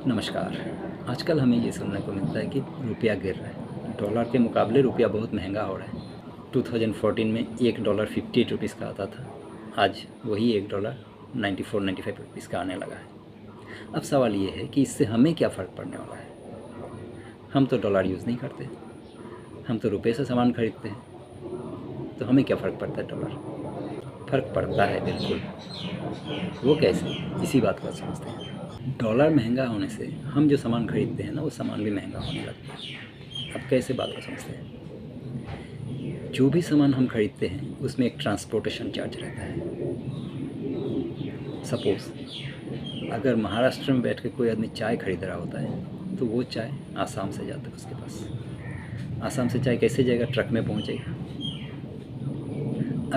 नमस्कार। आजकल हमें ये सुनने को मिलता है कि रुपया गिर रहा है, डॉलर के मुकाबले रुपया बहुत महंगा हो रहा है। 2014 में $1 58 रुपीज़ का आता था, आज वही $1 94-95 रुपीज़ का आने लगा है। अब सवाल ये है कि इससे हमें क्या फ़र्क पड़ने वाला है। हम तो डॉलर यूज़ नहीं करते, हम तो रुपये से सामान खरीदते हैं, तो हमें क्या फ़र्क पड़ता है। डॉलर फ़र्क पड़ता है बिल्कुल। वो कैसे, इसी बात को समझते हैं। डॉलर महंगा होने से हम जो सामान खरीदते हैं ना, वो सामान भी महंगा होने लगता है। अब कैसे बात को समझते हैं। जो भी सामान हम खरीदते हैं उसमें एक ट्रांसपोर्टेशन चार्ज रहता है। सपोज़ अगर महाराष्ट्र में बैठ के कोई आदमी चाय खरीद रहा होता है तो वो चाय आसाम से जाता है उसके पास। आसाम से चाय कैसे जाएगा, ट्रक में पहुंचेगा।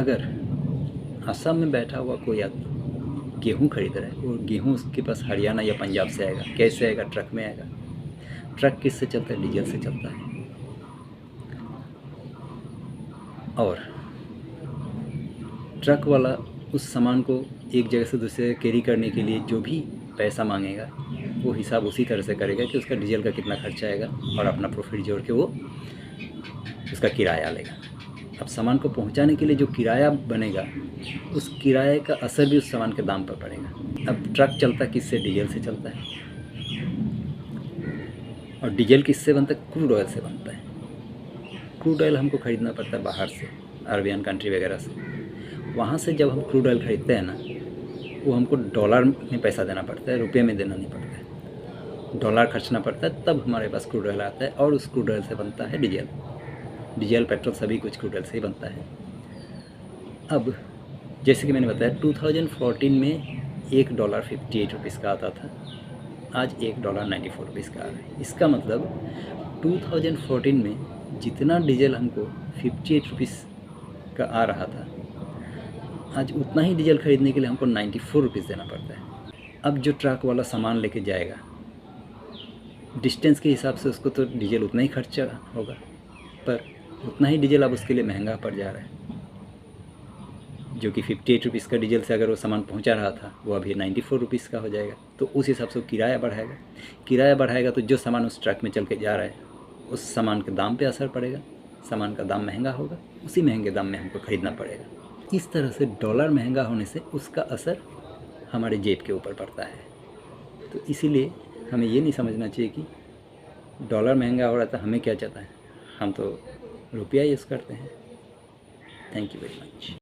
अगर आसाम में बैठा हुआ कोई आदमी गेहूँ खरीद रहा है और गेहूँ उसके पास हरियाणा या पंजाब से आएगा, कैसे आएगा, ट्रक में आएगा। ट्रक किससे चलता है, डीजल से चलता है। और ट्रक वाला उस सामान को एक जगह से दूसरे जगह कैरी करने के लिए जो भी पैसा मांगेगा वो हिसाब उसी तरह से करेगा कि उसका डीजल का कितना खर्चा आएगा और अपना प्रॉफिट जोड़ के वो उसका किराया लेगा। अब सामान को पहुंचाने के लिए जो किराया बनेगा उस किराए का असर भी उस सामान के दाम पर पड़ेगा। अब ट्रक चलता किससे, डीजल से चलता है। और डीजल किससे बनता है, क्रूड ऑयल से बनता है। क्रूड ऑयल हमको ख़रीदना पड़ता है बाहर से, अरबियन कंट्री वगैरह से। वहाँ से जब हम क्रूड ऑयल ख़रीदते हैं ना, वो हमको डॉलर में पैसा देना पड़ता है, रुपये में देना नहीं पड़ता है। डॉलर खर्चना पड़ता है तब हमारे पास क्रूड ऑयल आता है और उस क्रूड ऑयल से बनता है डीजल। डीजल, पेट्रोल सभी कुछ क्रूड ऑयल से ही बनता है। अब जैसे कि मैंने बताया 2014 में $1 58 रुपीज़ का आता था, आज $1 94 रुपीज़ का आ रहा है। इसका मतलब 2014 में जितना डीजल हमको 58 रुपीज़ का आ रहा था, आज उतना ही डीजल ख़रीदने के लिए हमको 94 रुपीज़ देना पड़ता है। अब जो ट्रक वाला सामान लेके जाएगा, डिस्टेंस के हिसाब से उसको तो डीजल उतना ही खर्चा होगा, पर उतना ही डीजल अब उसके लिए महंगा पड़ जा रहा है। जो कि 58 रुपीज़ का डीजल से अगर वो सामान पहुंचा रहा था वो अभी 94 रुपीज़ का हो जाएगा। तो उस हिसाब से वो किराया बढ़ाएगा। किराया बढ़ाएगा तो जो सामान उस ट्रक में चल के जा रहा है उस सामान के दाम पे असर पड़ेगा। सामान का दाम महंगा होगा, उसी महंगे दाम में हमको ख़रीदना पड़ेगा। इस तरह से डॉलर महंगा होने से उसका असर हमारे जेब के ऊपर पड़ता है। तो इसीलिए हमें ये नहीं समझना चाहिए कि डॉलर महंगा हो रहा था, हमें क्या चाहता है। हम तो रुपया यूज़ करते हैं। Thank you very much.